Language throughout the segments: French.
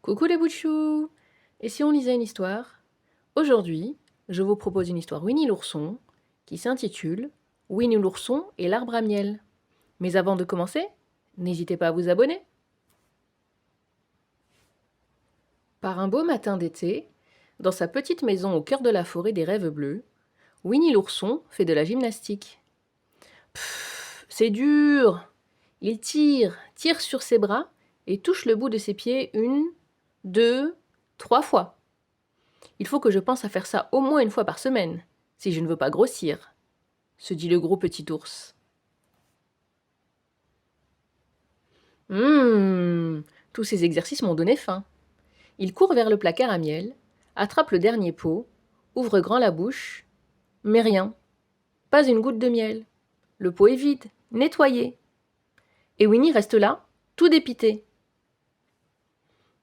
Coucou les bouts de chou! Et si on lisait une histoire? Aujourd'hui, je vous propose une histoire Winnie l'ourson qui s'intitule Winnie l'ourson et l'arbre à miel. Mais avant de commencer, n'hésitez pas à vous abonner. Par un beau matin d'été, dans sa petite maison au cœur de la forêt des rêves bleus, Winnie l'ourson fait de la gymnastique. Pfff, c'est dur! Il tire sur ses bras et touche le bout de ses pieds 1, 2, 3 fois. Il faut que je pense à faire ça au moins 1 fois par semaine, si je ne veux pas grossir, se dit le gros petit ours. Tous ces exercices m'ont donné faim. Il court vers le placard à miel, attrape le dernier pot, ouvre grand la bouche, mais rien, pas une goutte de miel. Le pot est vide, nettoyé. Et Winnie reste là, tout dépité.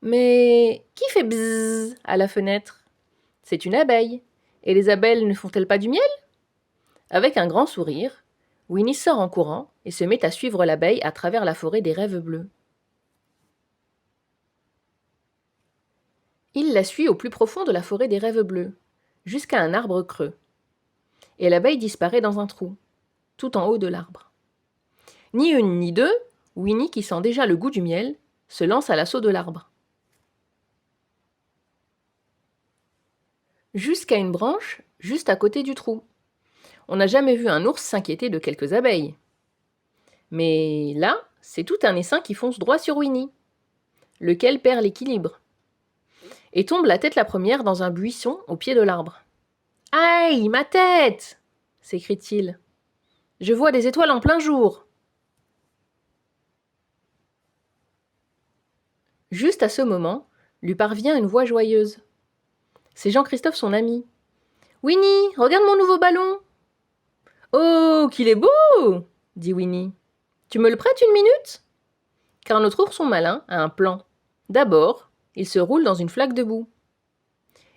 Mais qui fait bzzz à la fenêtre? C'est une abeille. Et les abeilles ne font-elles pas du miel? Avec un grand sourire, Winnie sort en courant et se met à suivre l'abeille à travers la forêt des rêves bleus. Il la suit au plus profond de la forêt des rêves bleus, jusqu'à un arbre creux. Et l'abeille disparaît dans un trou, tout en haut de l'arbre. Ni une ni deux, Winnie, qui sent déjà le goût du miel, se lance à l'assaut de l'arbre. Jusqu'à une branche, juste à côté du trou. On n'a jamais vu un ours s'inquiéter de quelques abeilles. Mais là, c'est tout un essaim qui fonce droit sur Winnie, lequel perd l'équilibre, et tombe la tête la première dans un buisson au pied de l'arbre. « Aïe, ma tête !» s'écrie-t-il. « Je vois des étoiles en plein jour !» Juste à ce moment, lui parvient une voix joyeuse. C'est Jean-Christophe, son ami. « Winnie, regarde mon nouveau ballon !»« Oh, qu'il est beau !» dit Winnie. « Tu me le prêtes 1 minute ?» Car notre ourson malin a un plan. D'abord, il se roule dans une flaque de boue.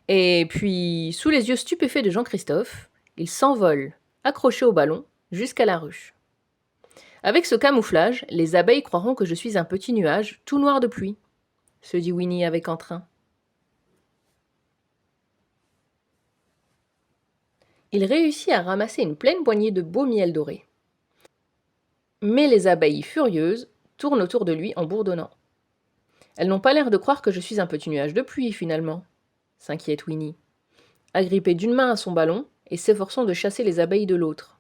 Et puis, sous les yeux stupéfaits de Jean-Christophe, il s'envole, accroché au ballon, jusqu'à la ruche. Avec ce camouflage, les abeilles croiront que je suis un petit nuage tout noir de pluie, se dit Winnie avec entrain. Il réussit à ramasser une pleine poignée de beau miel doré. Mais les abeilles furieuses tournent autour de lui en bourdonnant. Elles n'ont pas l'air de croire que je suis un petit nuage de pluie, finalement, s'inquiète Winnie, agrippée d'une main à son ballon et s'efforçant de chasser les abeilles de l'autre.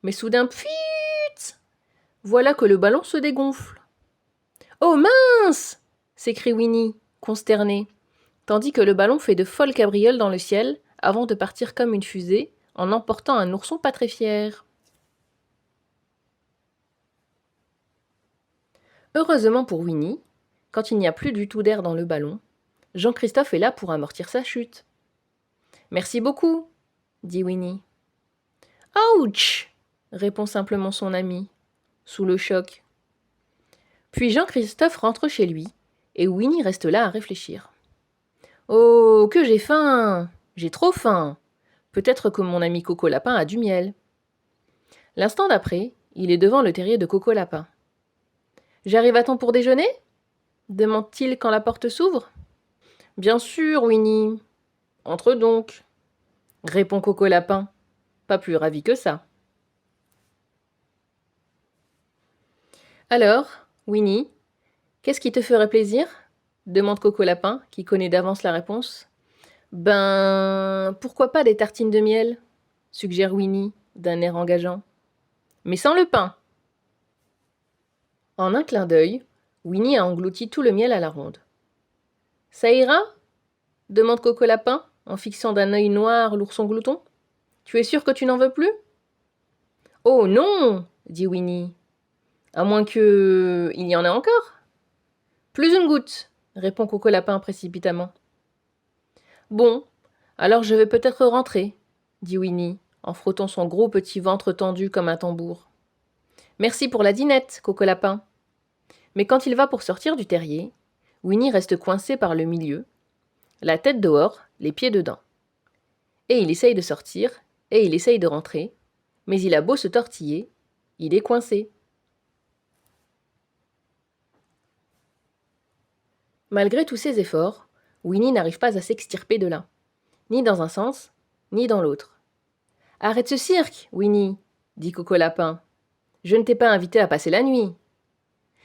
Mais soudain, pfiit! Voilà que le ballon se dégonfle. « Oh mince !» s'écrie Winnie, consternée, tandis que le ballon fait de folles cabrioles dans le ciel avant de partir comme une fusée en emportant un ourson pas très fier. Heureusement pour Winnie, quand il n'y a plus du tout d'air dans le ballon, Jean-Christophe est là pour amortir sa chute. « Merci beaucoup !» dit Winnie. « Ouch !» répond simplement son ami, sous le choc. Puis Jean-Christophe rentre chez lui, et Winnie reste là à réfléchir. « Oh, que j'ai faim! J'ai trop faim! Peut-être que mon ami Coco Lapin a du miel. » L'instant d'après, il est devant le terrier de Coco Lapin. « J'arrive à temps pour déjeuner ?» demande-t-il quand la porte s'ouvre. « Bien sûr, Winnie. Entre donc, » répond Coco Lapin, pas plus ravi que ça. « Alors, Winnie, qu'est-ce qui te ferait plaisir ?» demande Coco Lapin, qui connaît d'avance la réponse. « Ben, pourquoi pas des tartines de miel ?» suggère Winnie, d'un air engageant. « Mais sans le pain !» En un clin d'œil, Winnie a englouti tout le miel à la ronde. « Ça ira ?» demande Coco Lapin, en fixant d'un œil noir l'ourson glouton. « Tu es sûr que tu n'en veux plus ?»« Oh non !» dit Winnie. « À moins que... il y en ait encore ?»« Plus une goutte !» répond Coco Lapin précipitamment. « Bon, alors je vais peut-être rentrer, » dit Winnie, en frottant son gros petit ventre tendu comme un tambour. « Merci pour la dînette, Coco Lapin. » Mais quand il va pour sortir du terrier, Winnie reste coincé par le milieu, la tête dehors, les pieds dedans. Et il essaye de sortir, et il essaye de rentrer, mais il a beau se tortiller, il est coincé. Malgré tous ses efforts, Winnie n'arrive pas à s'extirper de là, ni dans un sens, ni dans l'autre. « Arrête ce cirque, Winnie !» dit Coco Lapin. « Je ne t'ai pas invité à passer la nuit. »«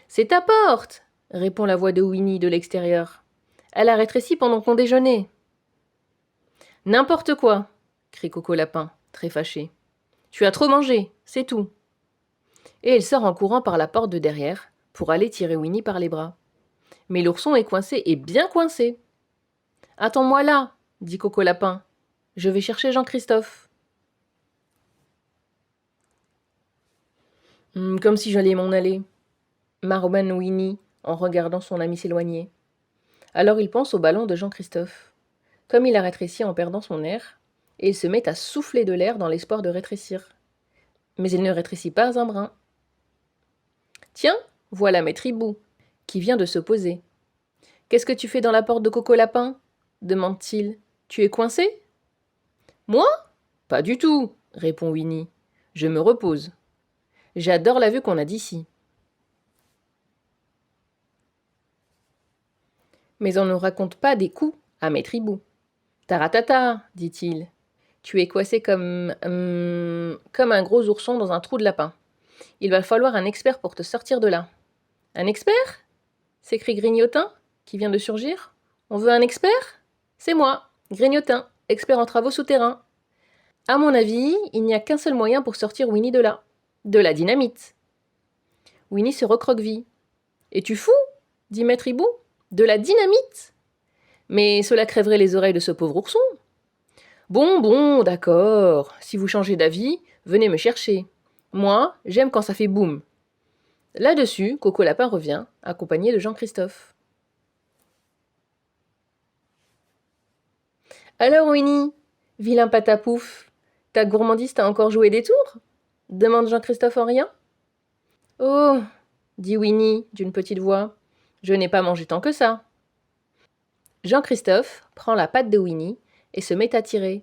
C'est ta porte !» répond la voix de Winnie de l'extérieur. « Elle a rétréci pendant qu'on déjeunait. »« N'importe quoi !» crie Coco Lapin, très fâché. « Tu as trop mangé, c'est tout. » Et il sort en courant par la porte de derrière pour aller tirer Winnie par les bras. Mais l'ourson est coincé et bien coincé. « Attends-moi là !» dit Coco Lapin. « Je vais chercher Jean-Christophe. » Comme si j'allais m'en aller, marmonne Winnie en regardant son ami s'éloigner. Alors il pense au ballon de Jean-Christophe. Comme il a rétréci en perdant son air, et il se met à souffler de l'air dans l'espoir de rétrécir. Mais il ne rétrécit pas un brin. « Tiens, voilà Maître Hibou, qui vient de se poser. »« Qu'est-ce que tu fais dans la porte de Coco Lapin ?» demande-t-il. « Tu es coincé ?»« Moi ? Pas du tout, » répond Winnie. « Je me repose. J'adore la vue qu'on a d'ici. » Mais on ne raconte pas des coups à Maître Hibou. « Taratata, dit-il. Tu es coincé comme un gros ourson dans un trou de lapin. Il va falloir un expert pour te sortir de là. »« Un expert ?» s'écrie Grignotin, qui vient de surgir. « On veut un expert ? C'est moi, Grignotin, expert en travaux souterrains. À mon avis, il n'y a qu'un seul moyen pour sortir Winnie de là. De la dynamite. » Winnie se recroqueville. « Es-tu fou ?» dit Maître Hibou. « De la dynamite ? Mais cela crèverait les oreilles de ce pauvre ourson. »« Bon, d'accord. Si vous changez d'avis, venez me chercher. Moi, j'aime quand ça fait boum. » Là-dessus, Coco Lapin revient, accompagné de Jean-Christophe. « Alors, Winnie, vilain patapouf, ta gourmandise t'a encore joué des tours ?» demande Jean-Christophe en riant. « Oh, dit Winnie d'une petite voix, je n'ai pas mangé tant que ça. » Jean-Christophe prend la patte de Winnie et se met à tirer,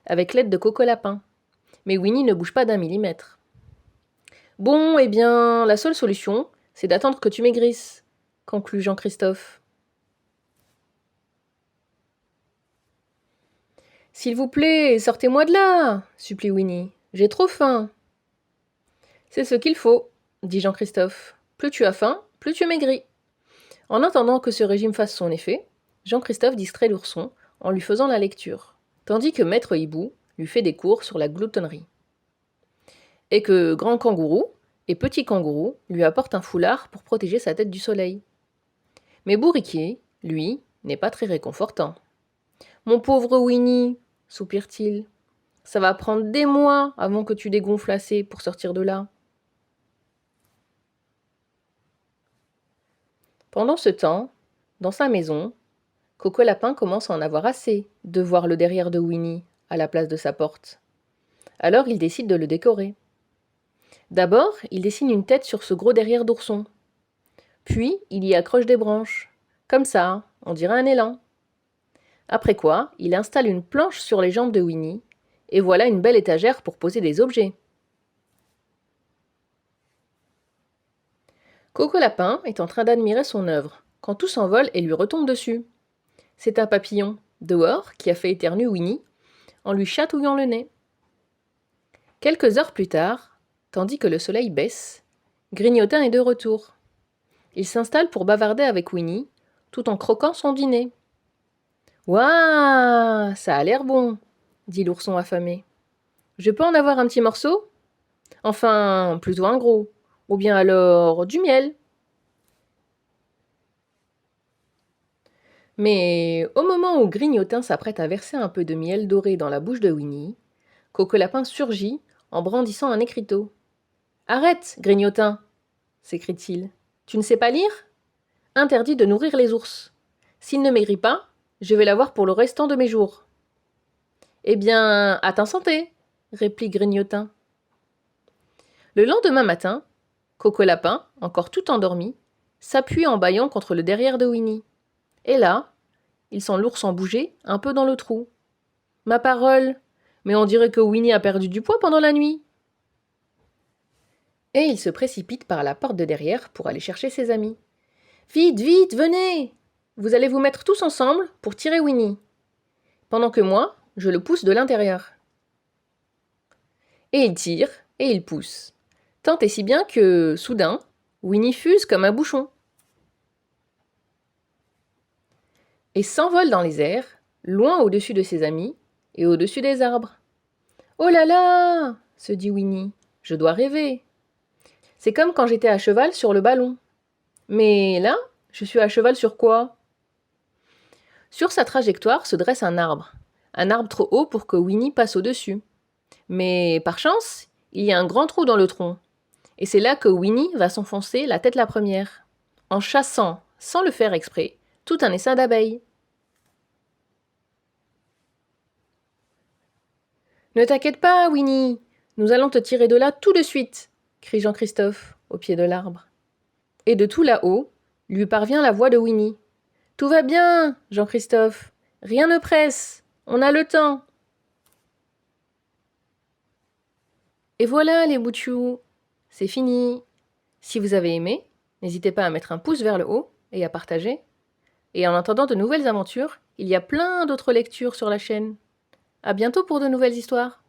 avec l'aide de Coco Lapin. Mais Winnie ne bouge pas d'un millimètre. « Bon, eh bien, la seule solution, c'est d'attendre que tu maigrisses, conclut Jean-Christophe. « S'il vous plaît, sortez-moi de là, supplie Winnie. J'ai trop faim. »« C'est ce qu'il faut, dit Jean-Christophe. Plus tu as faim, plus tu maigris. » En attendant que ce régime fasse son effet, Jean-Christophe distrait l'ourson en lui faisant la lecture, tandis que Maître Hibou lui fait des cours sur la gloutonnerie. Et que Grand Kangourou et Petit Kangourou lui apportent un foulard pour protéger sa tête du soleil. Mais Bourriquet, lui, n'est pas très réconfortant. « Mon pauvre Winnie, soupire-t-il, ça va prendre des mois avant que tu dégonfles assez pour sortir de là. » Pendant ce temps, dans sa maison, Coco Lapin commence à en avoir assez de voir le derrière de Winnie à la place de sa porte. Alors il décide de le décorer. D'abord, il dessine une tête sur ce gros derrière d'ourson. Puis, il y accroche des branches. Comme ça, on dirait un élan. Après quoi, il installe une planche sur les jambes de Winnie, et voilà une belle étagère pour poser des objets. Coco Lapin est en train d'admirer son œuvre, quand tout s'envole et lui retombe dessus. C'est un papillon, dehors, qui a fait éternuer Winnie, en lui chatouillant le nez. Quelques heures plus tard, tandis que le soleil baisse, Grignotin est de retour. Il s'installe pour bavarder avec Winnie, tout en croquant son dîner. « Ouah, ça a l'air bon, » dit l'ourson affamé. « Je peux en avoir un petit morceau ? Enfin, plutôt un gros, ou bien alors du miel. » Mais au moment où Grignotin s'apprête à verser un peu de miel doré dans la bouche de Winnie, Coco Lapin surgit en brandissant un écriteau. « Arrête, Grignotin !» s'écrie-t-il. « Tu ne sais pas lire ? Interdit de nourrir les ours. S'il ne maigrit pas, je vais l'avoir pour le restant de mes jours. »« Eh bien, à ta santé !» réplique Grignotin. Le lendemain matin, Coco Lapin, encore tout endormi, s'appuie en bâillant contre le derrière de Winnie. Et là, il sent l'ourson bouger un peu dans le trou. « Ma parole, mais on dirait que Winnie a perdu du poids pendant la nuit. » Et il se précipite par la porte de derrière pour aller chercher ses amis. « Vite, vite, venez !» vous allez vous mettre tous ensemble pour tirer Winnie, pendant que moi, je le pousse de l'intérieur. » Et il tire, et il pousse, tant et si bien que, soudain, Winnie fuse comme un bouchon et s'envole dans les airs, loin au-dessus de ses amis et au-dessus des arbres. « Oh là là !» se dit Winnie, « je dois rêver. C'est comme quand j'étais à cheval sur le ballon. Mais là, je suis à cheval sur quoi ?» Sur sa trajectoire se dresse un arbre trop haut pour que Winnie passe au-dessus. Mais par chance, il y a un grand trou dans le tronc, et c'est là que Winnie va s'enfoncer la tête la première, en chassant, sans le faire exprès, tout un essaim d'abeilles. « Ne t'inquiète pas, Winnie, nous allons te tirer de là tout de suite !» crie Jean-Christophe, au pied de l'arbre. Et de tout là-haut, lui parvient la voix de Winnie. « Tout va bien, Jean-Christophe, rien ne presse, on a le temps. » Et voilà les bouts de chou, c'est fini. Si vous avez aimé, n'hésitez pas à mettre un pouce vers le haut et à partager. Et en attendant de nouvelles aventures, il y a plein d'autres lectures sur la chaîne. À bientôt pour de nouvelles histoires.